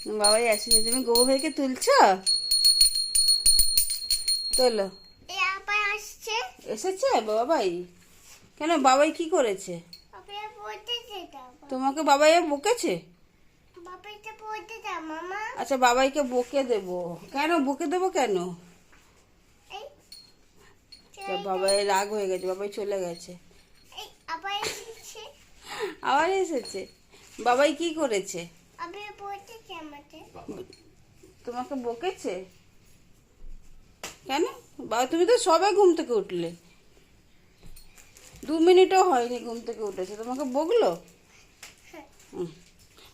বাবাই আসেনি, তুমি গবু ভাইকে তুলছো? তোলো। এসেছে বাবাই? কেন, বাবাই কি করেছে? তোমাকে বাবাই বকেছে? আচ্ছা, বাবাইকে বকে দেবো। কেন বকে দেবো কেন? বাবাই রাগ হয়ে গেছে, বাবাই চলে গেছে। আবার এসেছে। বাবাই কি করেছে? তোমাকে বকেছে কেন? বাবা, তুমি তো সবাই ঘুম থেকে উঠলে, 2 মিনিটও হয়নি ঘুম থেকে উঠেছে, তোমাকে বকলো?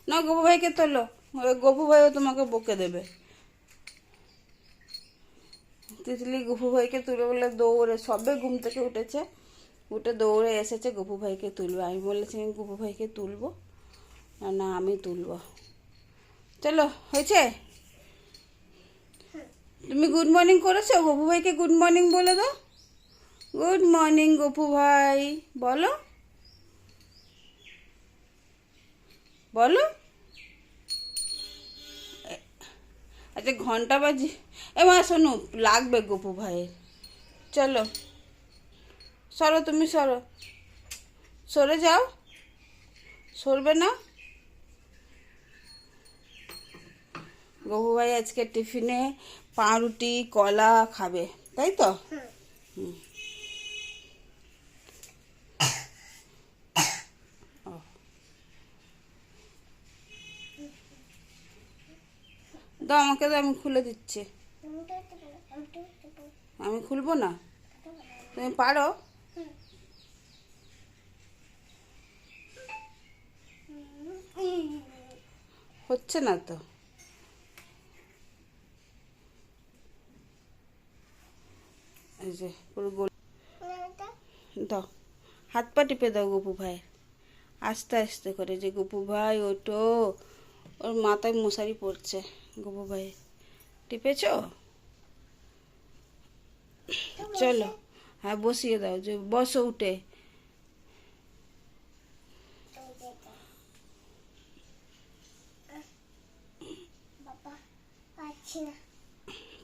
না, গপু ভাইকে তোলো, ওই গপু ভাইও তোমাকে বকে দেবে। তিতলি গপু ভাইকে তুলে বলে দৌড়ে, সবে ঘুম থেকে উঠেছে, উঠে দৌড়ে এসেছে গপু ভাইকে তুলবে। আমি বলেছি আমি গপু ভাইকে তুলবো না, আমি তুলবো। চলো, হয়েছে? তুমি গুড মর্নিং করেছো? গপু ভাইকে গুড মর্নিং বলে দাও। গুড মর্নিং গপু ভাই, বলো বলো। আচ্ছা, ঘন্টা বাজি। এ মা শোনো, লাগবে গপু ভাইয়ের। চলো সরো, তুমি সরো, সরে যাও। সরবে না? গপু ভাই আজকে টিফিনে পাউরুটি কলা খাবে, তাই তো? হুম। দাও আমাকে, দাও, আমি খুলে দিচ্ছি। আমি খুলবো না? তুমি পারো? হচ্ছে না তো। এই যে পুরো গোল। দাও, হাত পা টিপে দাও গপু ভাই, আস্তে আস্তে করে। যে গপু ভাই ওঠো, ওর মাথায় মশারি পড়ছে। গপু ভাই টিপেছ? চলো, হ্যাঁ বসিয়ে দাও, যে বসো উঠে।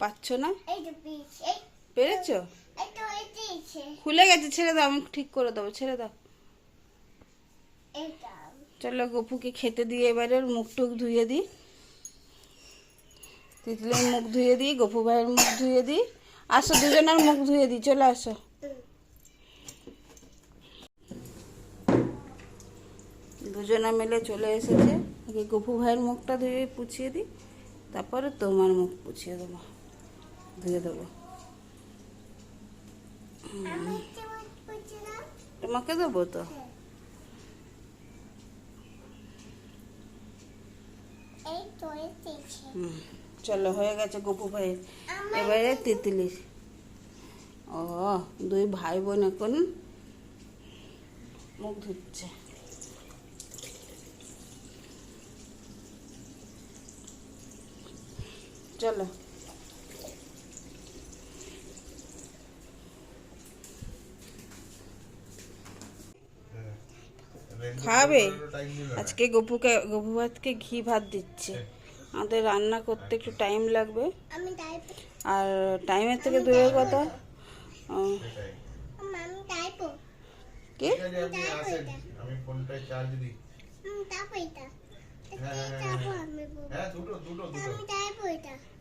পাচ্ছ না? পেরেছ? খুলে গেছে, ছেড়ে দাও, আমি ঠিক করে দেবো, ছেড়ে দাও। চলো, গপুকে খেতে দিয়ে এবারে ওর মুখ টুক ধুয়ে দিই। তিতলির মুখ ধুয়ে দিই, গপু ভাইয়ের মুখ ধুয়ে দিই। আসো, দুজনের মুখ ধুয়ে দিই, চলে আসো। দুজনে মিলে চলে এসেছে। আগে গপু ভাইয়ের মুখটা ধুয়ে পুছিয়ে দিই, তারপরে তোমার মুখ পুছিয়ে দেবো, ধুয়ে দেবো। তোমাকে দেবো তো। চলো, হয়ে গেছে গপু ভাইয়ের। এবারে তিতলির। ও, দুই ভাই বোন এখন মুখ ধুচ্ছে। চলো, খাবে আজকে। গপু ভাতকে ঘি ভাত দিচ্ছে। আমাদের রান্না করতে একটু টাইম লাগবে, আর টাইমের থেকে দূরের কথা। কি?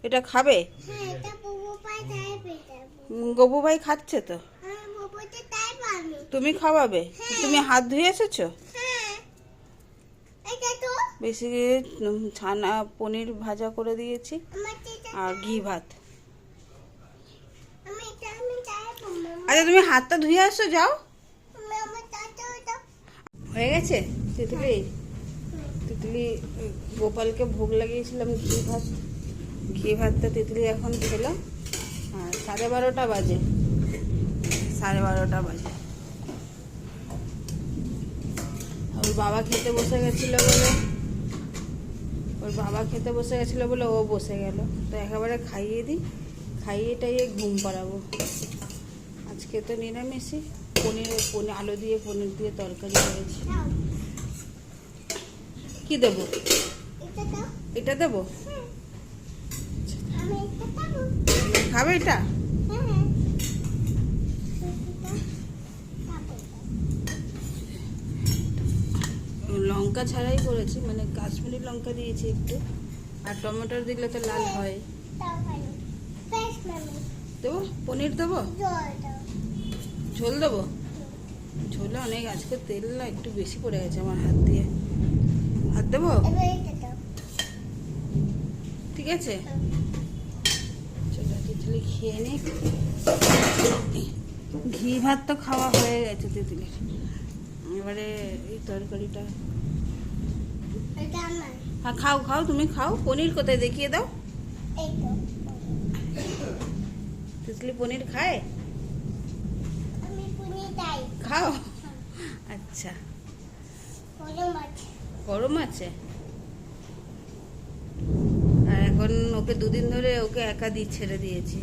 এটা খাবে? গপু ভাই খাচ্ছে তো, তুমি খাওয়াবে? তুমি হাত ধুয়ে এসেছো? বেশি ছানা পনির ভাজা করে দিয়েছি আর ঘি ভাত। আচ্ছা, তুমি হাতটা ধুয়ে আসো, যাও। হয়ে গেছে তিতলি। তিতলি গোপালকে ভোগ লাগিয়েছিলাম ঘি ভাত। ঘি ভাতটা তিতলি এখন খেলো। আর 12:30 বাজে, 12:30 বাজে। ওর বাবা খেতে বসে গেছিলো বলে ও বসে গেল। তো একেবারে খাইয়ে দিই, খাইয়ে টাইয়ে ঘুম পাড়াবো। আজকে তো নিরামিষই, আলু দিয়ে পনির দিয়ে তরকারি করেছি। কি দেবো? এটা দেবো? খাবে এটা? লঙ্কা ছাড়াই করেছি, মানে কাশ্মীরি লঙ্কা দিয়েছি একটু, আর টমেটো দিলে তো লাল হয়। দেবো? পনির দেবো? ঝোল দেবো? ঝোলে অনেক আজকে তেল না একটু বেশি পড়ে গেছে আমার হাত দিয়ে। হাত দেবো? ঠিক আছে, চলো তিতলি খেয়ে নি। ঘি ভাত তো খাওয়া হয়ে গেছে তিতলির, এবারে এই তরকারিটা। হ্যাঁ খাও খাও, তুমি খাও। পনির কোথায় দেখিয়ে দাও। তিতলি পনির খায়? খাও। আচ্ছা, গরম আছে। আর এখন ওকে দুদিন ধরে ওকে একা ছেড়ে দিয়েছি,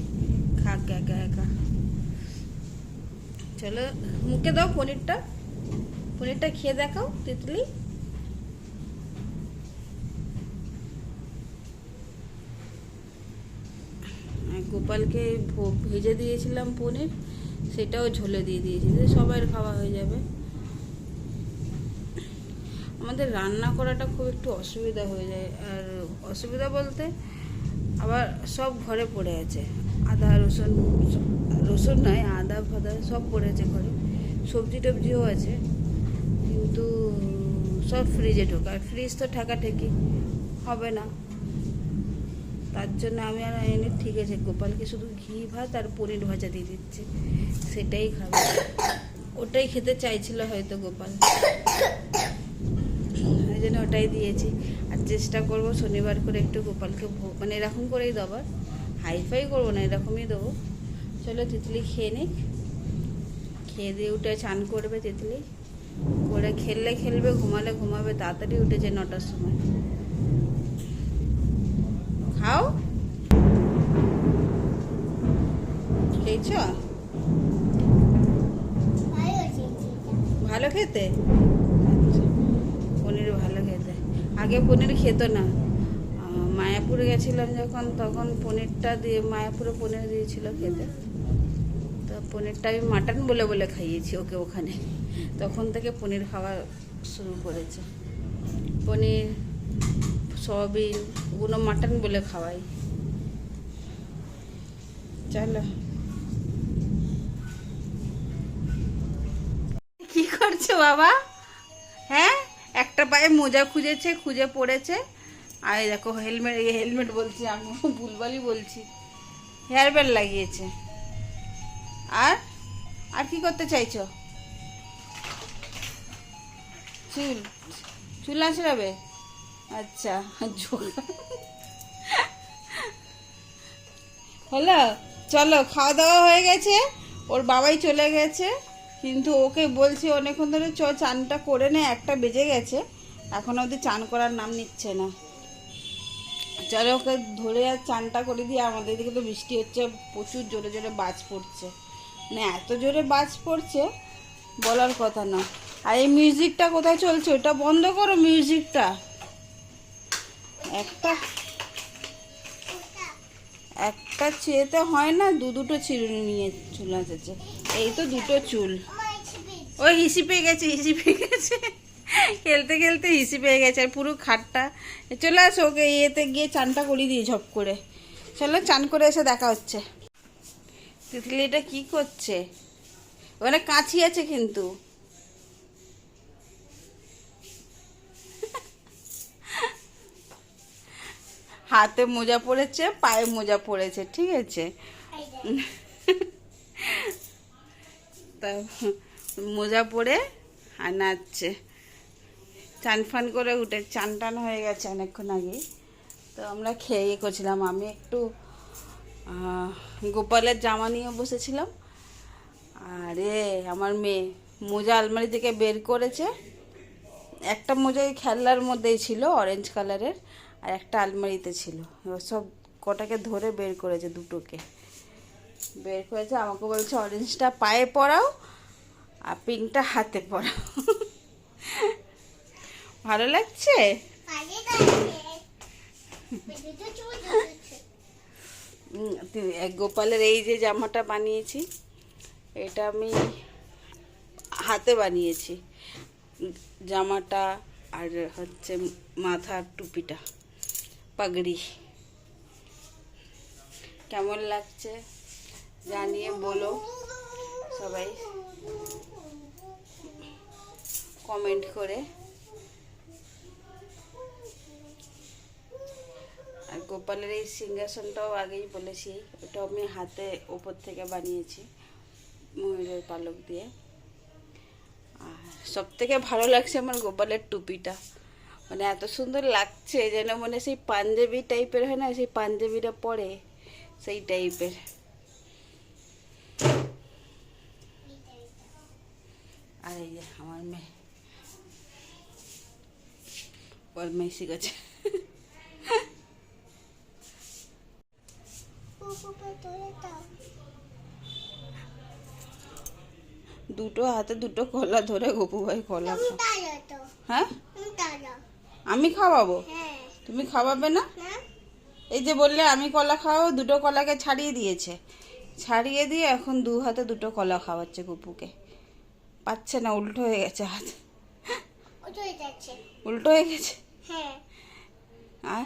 খাক একা একা। চলো মুখে দাও পনিরটা, পনিরটা খেয়ে দেখাও তিতলি। গোপালকে ভেজে দিয়েছিলাম পনির, সেটাও ঝোলে দিয়ে দিয়েছি, সবার খাওয়া হয়ে যাবে। আমাদের রান্না করাটা খুব একটু অসুবিধা হয়ে যায়, আর অসুবিধা বলতে আবার সব ঘরে পড়ে আছে, আদা রসুন, রসুন নয় আদা ফাদা সব পড়েছে ঘরে, সবজি টবজিও আছে, কিন্তু সব ফ্রিজে ঢোকা, আর ফ্রিজ তো ঠেকাঠেকি হবে না, তার জন্য আমি আর এনে ঠিক আছে গোপালকে শুধু ঘি ভাত আর পনির ভাজা দিয়ে দিচ্ছি, সেটাই খাবে, ওটাই খেতে চাইছিল হয়তো গোপাল, এই জন্য ওটাই দিয়েছি। আর চেষ্টা করব শনিবার করে একটু গোপালকে মানে এরকম করেই দেবার, হাইফাই করবো না, এরকমই দেবো। চলো তিতলি খেয়ে নিক, খেয়ে দিয়ে উঠে চান করবে তিতলি, করে খেললে খেলবে, ঘুমালে ঘুমাবে, তাড়াতাড়ি উঠেছে 9টার সময়। খাও, খেয়েছ? ভালো খেতে? আচ্ছা, পনির ভালো খেতে। আগে পনির খেত না, মায়াপুরে গেছিলাম যখন, তখন পনিরটা দিয়ে মায়াপুরে পনির দিয়েছিল খেতে, তো পনিরটা আমি মাটন বলে বলে খাইয়েছি ওকে ওখানে, তখন থেকে পনির খাওয়া শুরু করেছে। পনির সয়াবিন ওগুলো মাটন বলে খাওয়াই। চলো, কি করছো বাবা? হ্যাঁ, একটা পায়ে মোজা খুঁজেছে, খুঁজে পড়েছে, আর দেখো হেলমেট, হেলমেট বলছি আমি, ভুলভালই বলছি, হেয়ার ব্যান্ড লাগিয়েছে। আর আর কি করতে চাইছো? চুল, চুল আঁচড়াবে? আচ্ছা, হলো। চলো, খাওয়া দাওয়া হয়ে গেছে, ওর বাবাই চলে গেছে, কিন্তু ওকে বলছি অনেকক্ষণ ধরে চানটা করে নে, 1টা বেজে গেছে, এখন অবধি চান করার নাম নিচ্ছে না। চলো ওকে ধরে আর চানটা করে দিয়ে, আমাদের দিকে তো বৃষ্টি হচ্ছে, প্রচুর জোরে জোরে বাজ পড়ছে, মানে এত জোরে বাজ পড়ছে বলার কথা না। আর এই মিউজিকটা কোথায় চলছে, ওটা বন্ধ করো মিউজিকটা। একটা চেয়েতে হয় না, দুটো চিরুনি নিয়ে চুল আঁচেছে, এই তো 2টো চুল। ওই হিসি পেয়ে গেছে, হিসি পেয়ে গেছে, খেলতে খেলতে হিসি পেয়ে গেছে, আর পুরো খাটটা। চলে আসো, ওকে ইয়েতে গিয়ে চানটা করিয়ে দিই ঝপ করে। চলো, চান করে এসে দেখা হচ্ছে। তিতলি এটা কি করছে? ওখানে কাঁচি আছে কিন্তু। হাতে মোজা পড়েছে, পায়ে মোজা পড়েছে, ঠিক আছে, তা মোজা পরে আর নাচছে। চান ফান করে উঠে, চান টান হয়ে গেছে অনেকক্ষণ আগে, তো আমরা খেয়ে করছিলাম, আমি একটু গোপালের জামা নিয়ে বসেছিলাম, আর আমার মেয়ে মোজা আলমারি থেকে বের করেছে, একটা মোজা খেলনার মধ্যেই ছিল অরেঞ্জ কালারের, আর একটা আলমারিতে ছিল, এবার সব কটাকে ধরে বের করেছে, 2টোকে বের করেছে, আমাকে বলছে অরেঞ্জটা পায়ে পরাও আর পিঙ্কটা হাতে পরাও। ভালো লাগছে? গোপালের এই যে জামাটা বানিয়েছি, এটা আমি হাতে বানিয়েছি, জামাটা আর হচ্ছে মাথার টুপিটা, পাগড়ি। কেমন লাগছে জানিয়ে বলো সবাই কমেন্ট করে। আর গোপালের এই সিংহাসনটাও আগেই বলেছি, ওটা আমি হাতে ওপর থেকে বানিয়েছি ময়ূরের পালক দিয়ে। আর সব থেকে ভালো লাগছে আমার গোপালের টুপিটা, মানে এত সুন্দর লাগছে যেন মানে সেই পাঞ্জাবি টাইপের হয় না, সেই পাঞ্জাবিটা পরে সেই টাইপের। আর এই যে আমার মেয়ে বদমাইশি করছে। দুটো হাতে দুটো কলা ধরে গপু ভাই কলা হ্যাঁ আমি খাওয়াবো, তুমি খাওয়াবে না? এই যে বললে আমি কলা খাওয়াবো, দুটো কলাকে ছাড়িয়ে দিয়েছে, ছাড়িয়ে দিয়ে এখন দু হাতে দুটো কলা খাওয়াচ্ছে গপুকে। পাচ্ছে না, উল্টো হয়ে গেছে হাত, উল্টো হয়ে গেছে। আর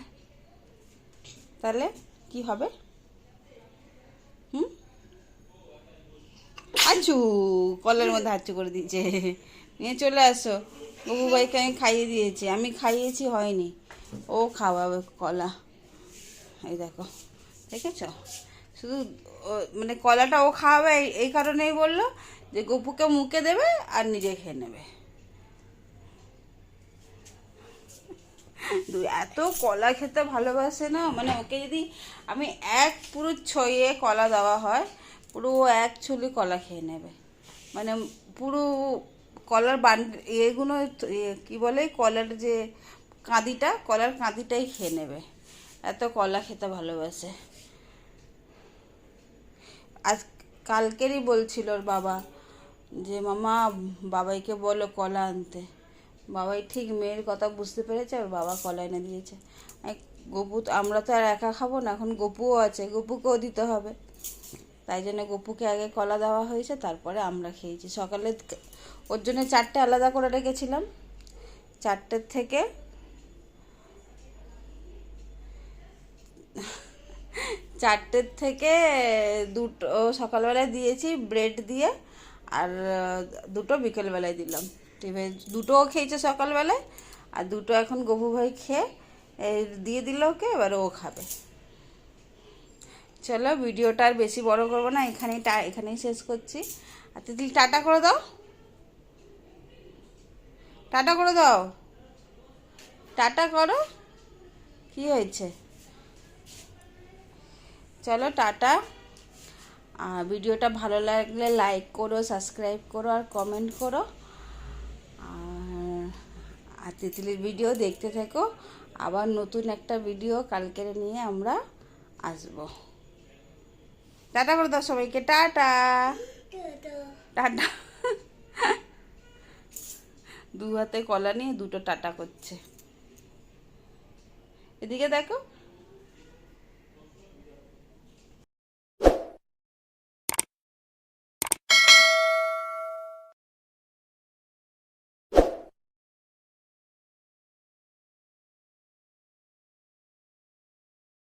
তাহলে কি হবে? আচ্ছু কলার মধ্যে হাঁচু করে দিয়েছে, নিয়ে চলে আসো। গপু ভাইকে আমি খাইয়ে দিয়েছি, আমি খাইয়েছি হয়নি, ও খাওয়াবে কলা। এই দেখো, দেখেছ? শুধু মানে কলাটা ও খাওয়াবে এই কারণেই বললো যে গপুকে মুখে দেবে আর নিজে খেয়ে নেবে। এত কলা খেতে ভালোবাসে না, মানে ওকে যদি আমি এক পুরো ছয়ে কলা দেওয়া হয়, পুরো এক ছুলি কলা খেয়ে নেবে, মানে পুরো কলার এগুলো কি বলে, কলার যে কাঁদিটা, কলার কাঁদিটাই খেয়ে নেবে, এত কলা খেতে ভালোবাসে। আজ কালকেরই বলছিল ওর বাবা যে মামা বাবাইকে বলো কলা আনতে। বাবাই ঠিক মেয়ের কথা বুঝতে পেরেছে, আর বাবা কলা এনে দিয়েছে। গপু আমরা তো আর একা খাবো না, এখন গপুও আছে, গপুকেও দিতে হবে, তাই জন্য গপুকে আগে কলা দেওয়া হয়েছে, তারপরে আমরা খেয়েছি। সকালে ওর জন্য 4টে আলাদা করে রেখেছিলাম, 4টের থেকে 4টের থেকে দুটো সকালবেলায় দিয়েছি ব্রেড দিয়ে, আর দুটো বিকেলবেলায় দিলাম। দুটোও খেয়েছে সকালবেলায়, আর দুটো এখন গপু ভাই খেয়ে দিয়ে দিল ওকে, এবার ও খাবে। চলো ভিডিওটা আর বেশি বড় করবো না, এখানেই শেষ করছি। আর তিতলি টাটা করে দাও, টাটা করে দাও, টাটা করো। কি হয়েছে? চলো টাটা। আর ভিডিওটা ভালো লাগলে লাইক করো, সাবস্ক্রাইব করো আর কমেন্ট করো। আর তিতলির ভিডিও দেখতে থেকো, আবার নতুন একটা ভিডিও কালকের নিয়ে আমরা আসবো। টাটা করে দাও সবাইকে, টাটা টাটা। দু হাতে কলা নিয়ে দুটো টাটা করছে, এদিকে দেখো।